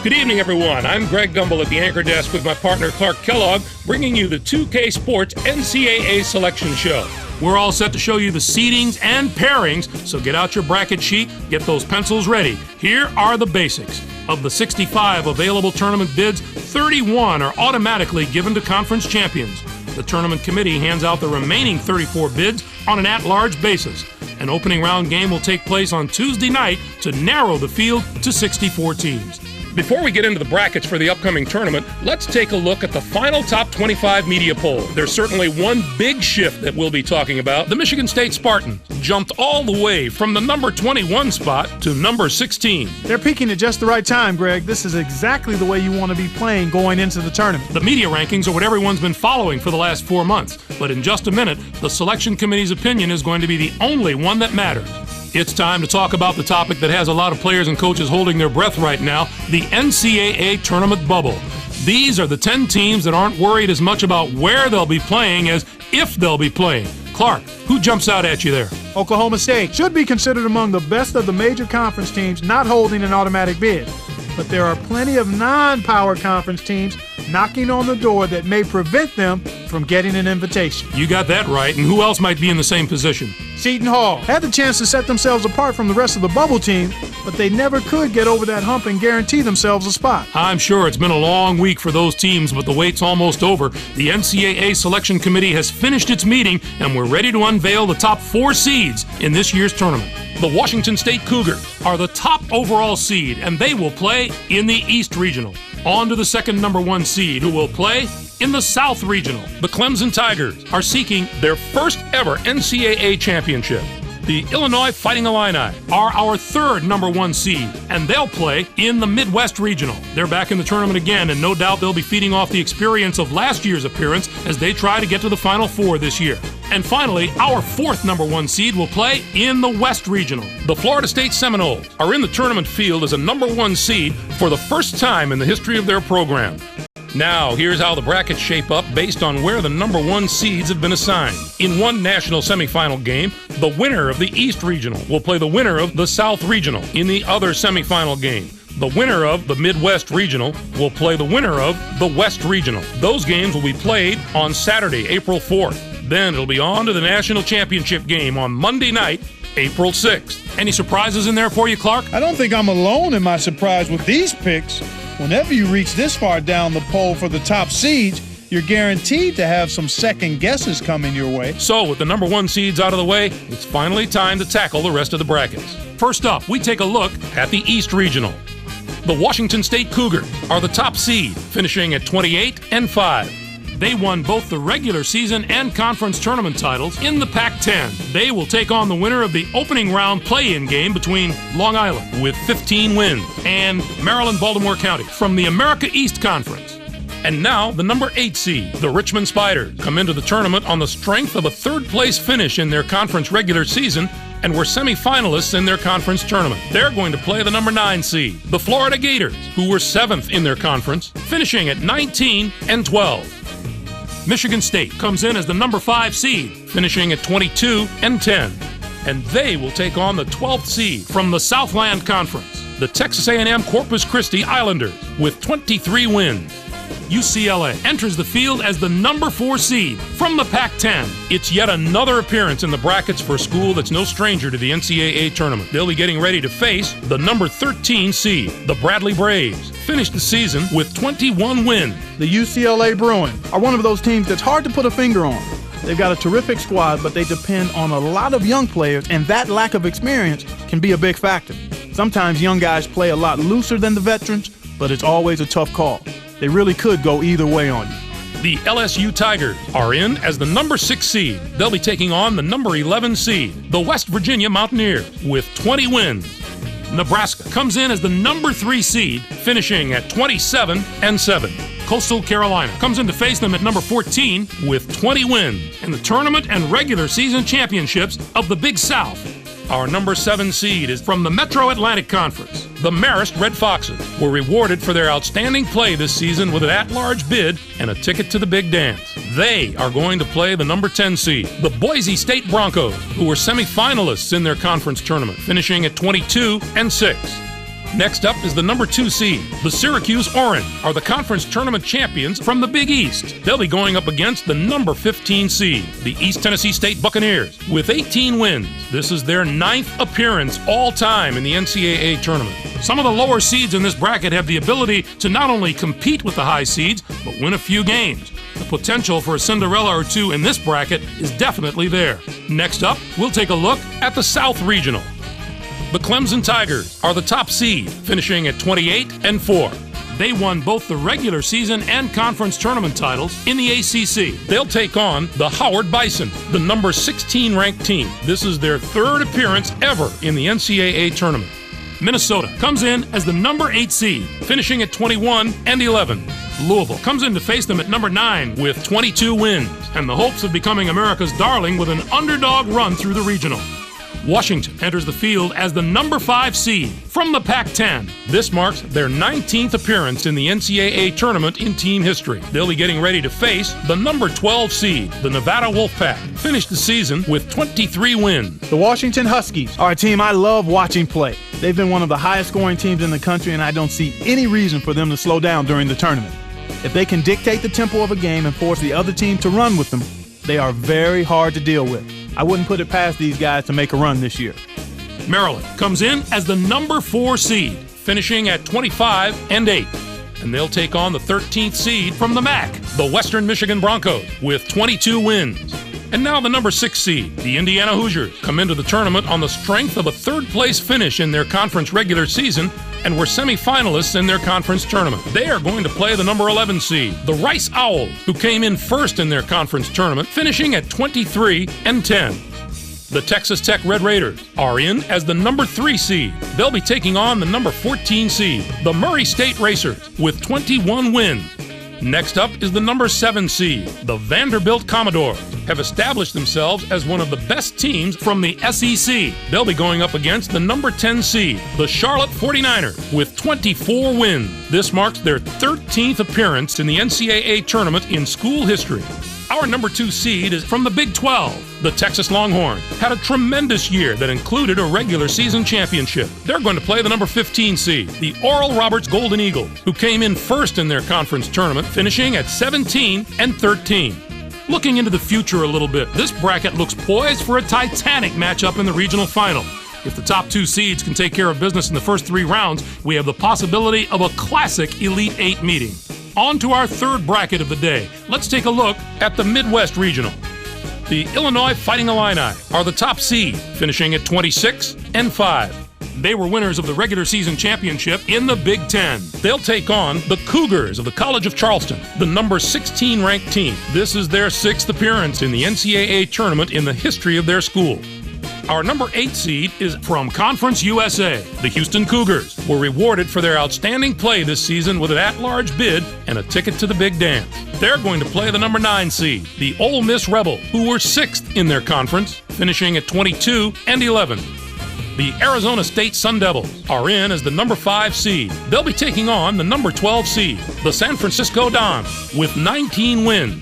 Good evening, everyone. I'm Greg Gumbel at the anchor desk with my partner Clark Kellogg, bringing you the 2K Sports NCAA Selection Show. We're all set to show you the seedings and pairings, so get out your bracket sheet, get those pencils ready. Here are the basics. Of the 65 available tournament bids, 31 are automatically given to conference champions. The tournament committee hands out the remaining 34 bids on an at-large basis. An opening round game will take place on Tuesday night to narrow the field to 64 teams. Before we get into the brackets for the upcoming tournament, let's take a look at the final top 25 media poll. There's certainly one big shift that we'll be talking about. The Michigan State Spartans jumped all the way from the number 21 spot to number 16. They're peaking at just the right time, Greg. This is exactly the way you want to be playing going into the tournament. The media rankings are what everyone's been following for the last 4 months. But in just a minute, the selection committee's opinion is going to be the only one that matters. It's time to talk about the topic that has a lot of players and coaches holding their breath right now, the NCAA tournament bubble. These are the 10 teams that aren't worried as much about where they'll be playing as if they'll be playing. Clark, who jumps out at you there? Oklahoma State should be considered among the best of the major conference teams not holding an automatic bid. But there are plenty of non-power conference teams knocking on the door that may prevent them from getting an invitation. You got that right, and who else might be in the same position? Seton Hall had the chance to set themselves apart from the rest of the bubble team, but they never could get over that hump and guarantee themselves a spot. I'm sure it's been a long week for those teams, but the wait's almost over. The NCAA Selection Committee has finished its meeting, and we're ready to unveil the top 4 seeds in this year's tournament. The Washington State Cougars are the top overall seed, and they will play in the East Regional. On to the second number 1 seed, who will play in the South Regional. The Clemson Tigers are seeking their first ever NCAA championship. The Illinois Fighting Illini are our third number 1 seed, and they'll play in the Midwest Regional. They're back in the tournament again, and no doubt they'll be feeding off the experience of last year's appearance as they try to get to the Final Four this year. And finally, our fourth number 1 seed will play in the West Regional. The Florida State Seminoles are in the tournament field as a number 1 seed for the first time in the history of their program. Now, here's how the brackets shape up based on where the number 1 seeds have been assigned. In one national semifinal game, the winner of the East Regional will play the winner of the South Regional. In the other semifinal game, the winner of the Midwest Regional will play the winner of the West Regional. Those games will be played on Saturday, April 4th. Then it'll be on to the national championship game on Monday night, April 6th. Any surprises in there for you, Clark? I don't think I'm alone in my surprise with these picks. Whenever you reach this far down the poll for the top seeds, you're guaranteed to have some second guesses coming your way. So, with the number 1 seeds out of the way, it's finally time to tackle the rest of the brackets. First up, we take a look at the East Regional. The Washington State Cougars are the top seed, finishing at 28-5. They won both the regular season and conference tournament titles in the Pac-10. They will take on the winner of the opening round play-in game between Long Island, with 15 wins, and Maryland-Baltimore County from the America East Conference. And now, the number 8 seed, the Richmond Spiders, come into the tournament on the strength of a third-place finish in their conference regular season and were semifinalists in their conference tournament. They're going to play the number 9 seed, the Florida Gators, who were 7th in their conference, finishing at 19-12. Michigan State comes in as the number 5 seed, finishing at 22-10. And they will take on the 12th seed from the Southland Conference, the Texas A&M Corpus Christi Islanders, with 23 wins. UCLA enters the field as the number 4 seed from the Pac-10. It's yet another appearance in the brackets for a school that's no stranger to the NCAA tournament. They'll be getting ready to face the number 13 seed, the Bradley Braves, finished the season with 21 wins. The UCLA Bruins are one of those teams that's hard to put a finger on. They've got a terrific squad, but they depend on a lot of young players, and that lack of experience can be a big factor. Sometimes young guys play a lot looser than the veterans, but it's always a tough call. They really could go either way on you. The LSU Tigers are in as the number 6 seed. They'll be taking on the number 11 seed, the West Virginia Mountaineers, with 20 wins. Nebraska comes in as the number 3 seed, finishing at 27-7. Coastal Carolina comes in to face them at number 14 with 20 wins in the tournament and regular season championships of the Big South. Our number 7 seed is from the Metro Atlantic Conference. The Marist Red Foxes were rewarded for their outstanding play this season with an at-large bid and a ticket to the big dance. They are going to play the number 10 seed, the Boise State Broncos, who were semifinalists in their conference tournament, finishing at 22-6. Next up is the number 2 seed. The Syracuse Orange are the conference tournament champions from the Big East. They'll be going up against the number 15 seed, the East Tennessee State Buccaneers, with 18 wins. This is their 9th appearance all-time in the NCAA tournament. Some of the lower seeds in this bracket have the ability to not only compete with the high seeds, but win a few games. The potential for a Cinderella or two in this bracket is definitely there. Next up, we'll take a look at the South Regional. The Clemson Tigers are the top seed, finishing at 28-4. They won both the regular season and conference tournament titles in the ACC. They'll take on the Howard Bison, the number 16 ranked team. This is their 3rd appearance ever in the NCAA tournament. Minnesota comes in as the number 8 seed, finishing at 21-11. Louisville comes in to face them at number 9 with 22 wins, and the hopes of becoming America's darling with an underdog run through the regional. Washington enters the field as the number 5 seed from the Pac-10. This marks their 19th appearance in the NCAA tournament in team history. They'll be getting ready to face the number 12 seed, the Nevada Wolfpack. Finished the season with 23 wins. The Washington Huskies are a team I love watching play. They've been one of the highest scoring teams in the country, and I don't see any reason for them to slow down during the tournament. If they can dictate the tempo of a game and force the other team to run with them, they are very hard to deal with. I wouldn't put it past these guys to make a run this year. Maryland comes in as the number 4 seed, finishing at 25-8. And they'll take on the 13th seed from the MAC, the Western Michigan Broncos, with 22 wins. And now the number 6 seed, the Indiana Hoosiers, come into the tournament on the strength of a 3rd-place finish in their conference regular season and were semifinalists in their conference tournament. They are going to play the number 11 seed, the Rice Owls, who came in first in their conference tournament, finishing at 23-10. The Texas Tech Red Raiders are in as the number 3 seed. They'll be taking on the number 14 seed, the Murray State Racers, with 21 wins. Next up is the number 7 seed. The Vanderbilt Commodores have established themselves as one of the best teams from the SEC. They'll be going up against the number 10 seed, the Charlotte 49ers, with 24 wins. This marks their 13th appearance in the NCAA tournament in school history. Our number 2 seed is from the Big 12. The Texas Longhorns had a tremendous year that included a regular season championship. They're going to play the number 15 seed, the Oral Roberts Golden Eagles, who came in first in their conference tournament, finishing at 17-13. Looking into the future a little bit, this bracket looks poised for a titanic matchup in the regional final. If the top 2 seeds can take care of business in the first 3 rounds, we have the possibility of a classic Elite 8 meeting. On to our 3rd bracket of the day. Let's take a look at the Midwest Regional. The Illinois Fighting Illini are the top seed, finishing at 26-5. They were winners of the regular season championship in the Big Ten. They'll take on the Cougars of the College of Charleston, the number 16 ranked team. This is their 6th appearance in the NCAA tournament in the history of their school. Our number 8 seed is from Conference USA. The Houston Cougars were rewarded for their outstanding play this season with an at-large bid and a ticket to the Big Dance. They're going to play the number 9 seed, the Ole Miss Rebels, who were 6th in their conference, finishing at 22-11. The Arizona State Sun Devils are in as the number 5 seed. They'll be taking on the number 12 seed, the San Francisco Dons, with 19 wins.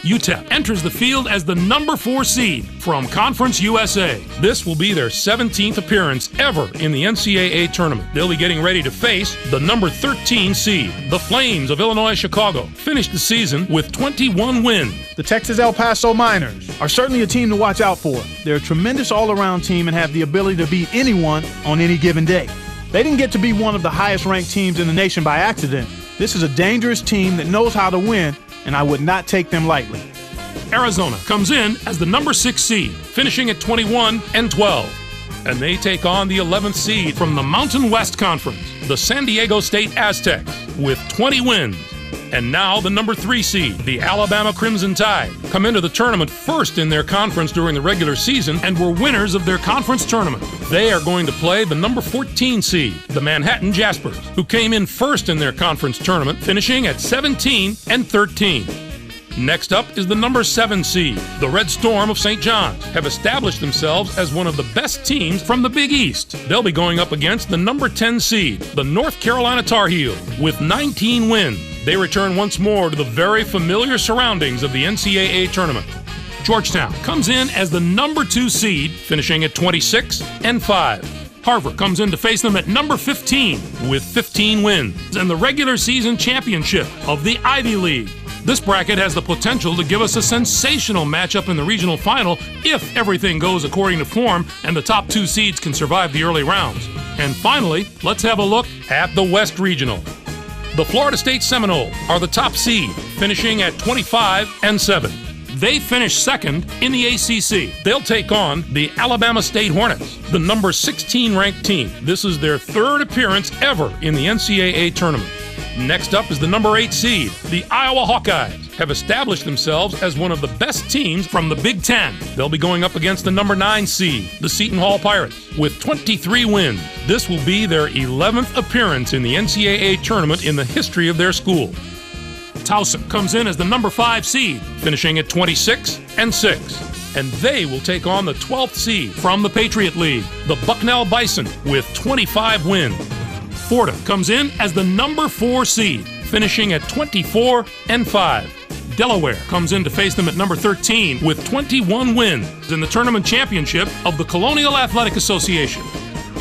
UTEP enters the field as the number 4 seed from Conference USA. This will be their 17th appearance ever in the NCAA tournament. They'll be getting ready to face the number 13 seed. The Flames of Illinois Chicago finished the season with 21 wins. The Texas El Paso Miners are certainly a team to watch out for. They're a tremendous all-around team and have the ability to beat anyone on any given day. They didn't get to be one of the highest-ranked teams in the nation by accident. This is a dangerous team that knows how to win, and I would not take them lightly. Arizona comes in as the number 6 seed, finishing at 21-12. And they take on the 11th seed from the Mountain West Conference, the San Diego State Aztecs, with 20 wins. And now the number 3 seed, the Alabama Crimson Tide, come into the tournament first in their conference during the regular season and were winners of their conference tournament. They are going to play the number 14 seed, the Manhattan Jaspers, who came in first in their conference tournament, finishing at 17-13. Next up is the number 7 seed. The Red Storm of St. John's have established themselves as one of the best teams from the Big East. They'll be going up against the number 10 seed, the North Carolina Tar Heels, with 19 wins. They return once more to the very familiar surroundings of the NCAA tournament. Georgetown comes in as the number 2 seed, finishing at 26-5. Harvard comes in to face them at number 15 with 15 wins and the regular season championship of the Ivy League. This bracket has the potential to give us a sensational matchup in the regional final if everything goes according to form and the top 2 seeds can survive the early rounds. And finally, let's have a look at the West Regional. The Florida State Seminoles are the top seed, finishing at 25-7. They finished second in the ACC. They'll take on the Alabama State Hornets, the number 16 ranked team. This is their 3rd appearance ever in the NCAA tournament. Next up is the number 8 seed. The Iowa Hawkeyes have established themselves as one of the best teams from the Big Ten. They'll be going up against the number 9 seed, the Seton Hall Pirates, with 23 wins. This will be their 11th appearance in the NCAA tournament in the history of their school. Towson comes in as the number 5 seed, finishing at 26-6. And they will take on the 12th seed from the Patriot League, the Bucknell Bison, with 25 wins. Florida comes in as the number 4 seed, finishing at 24-5. Delaware comes in to face them at number 13 with 21 wins in the tournament championship of the Colonial Athletic Association.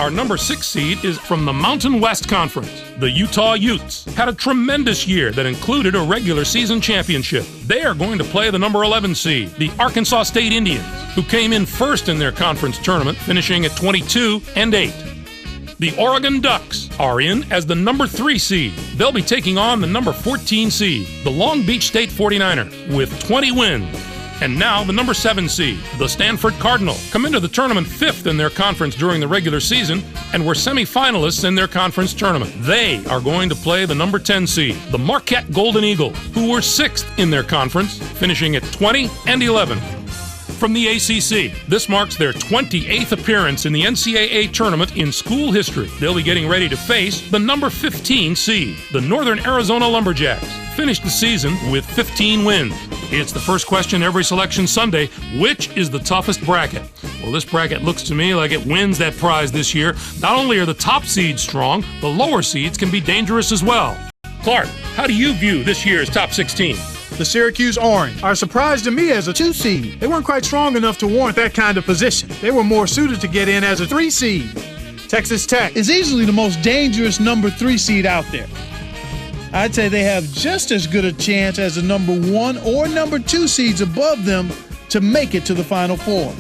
Our number 6 seed is from the Mountain West Conference. The Utah Utes had a tremendous year that included a regular season championship. They are going to play the number 11 seed, the Arkansas State Indians, who came in first in their conference tournament, finishing at 22-8. The Oregon Ducks are in as the number 3 seed. They'll be taking on the number 14 seed, the Long Beach State 49ers, with 20 wins. And now the number 7 seed, the Stanford Cardinal, come into the tournament 5th in their conference during the regular season and were semifinalists in their conference tournament. They are going to play the number 10 seed, the Marquette Golden Eagles, who were 6th in their conference, finishing at 20-11. From the ACC, this marks their 28th appearance in the NCAA tournament in school history. They'll be getting ready to face the number 15 seed, the Northern Arizona Lumberjacks, finished the season with 15 wins. It's the first question every Selection Sunday: which is the toughest bracket? Well, this bracket looks to me like it wins that prize this year. Not only are the top seeds strong, the lower seeds can be dangerous as well. Clark, how do you view this year's top 16? The Syracuse Orange are a surprise to me as a 2 seed. They weren't quite strong enough to warrant that kind of position. They were more suited to get in as a 3 seed. Texas Tech is easily the most dangerous number 3 seed out there. I'd say they have just as good a chance as the number 1 or number 2 seeds above them to make it to the Final Four.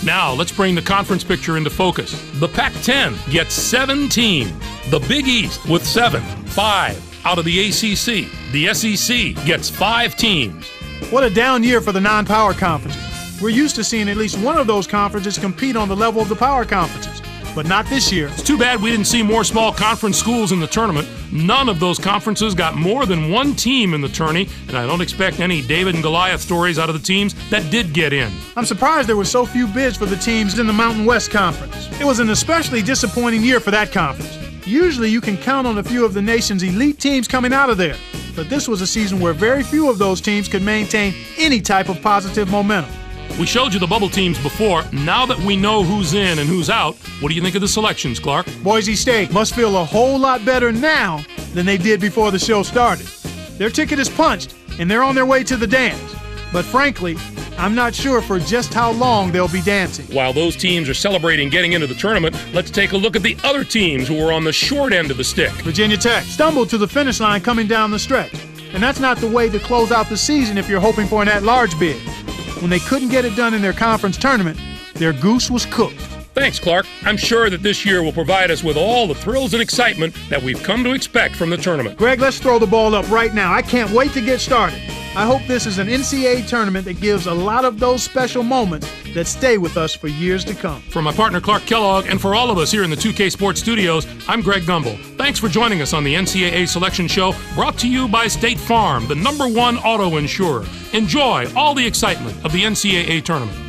Now, let's bring the conference picture into focus. The Pac-10 gets 7 teams. The Big East with 7, 5 out of the ACC. The SEC gets 5 teams. What a down year for the non-power conferences. We're used to seeing at least one of those conferences compete on the level of the power conferences, but not this year. It's too bad we didn't see more small conference schools in the tournament. None of those conferences got more than 1 team in the tourney, and I don't expect any David and Goliath stories out of the teams that did get in. I'm surprised there were so few bids for the teams in the Mountain West Conference. It was an especially disappointing year for that conference. Usually you can count on a few of the nation's elite teams coming out of there, but this was a season where very few of those teams could maintain any type of positive momentum. We showed you the bubble teams before. Now that we know who's in and who's out, what do you think of the selections, Clark? Boise State must feel a whole lot better now than they did before the show started. Their ticket is punched, and they're on their way to the dance. But frankly, I'm not sure for just how long they'll be dancing. While those teams are celebrating getting into the tournament, let's take a look at the other teams who were on the short end of the stick. Virginia Tech stumbled to the finish line coming down the stretch. And that's not the way to close out the season if you're hoping for an at-large bid. When they couldn't get it done in their conference tournament, their goose was cooked. Thanks, Clark. I'm sure that this year will provide us with all the thrills and excitement that we've come to expect from the tournament. Greg, let's throw the ball up right now. I can't wait to get started. I hope this is an NCAA tournament that gives a lot of those special moments that stay with us for years to come. For my partner Clark Kellogg and for all of us here in the 2K Sports Studios, I'm Greg Gumbel. Thanks for joining us on the NCAA Selection Show, brought to you by State Farm, the #1 auto insurer. Enjoy all the excitement of the NCAA tournament.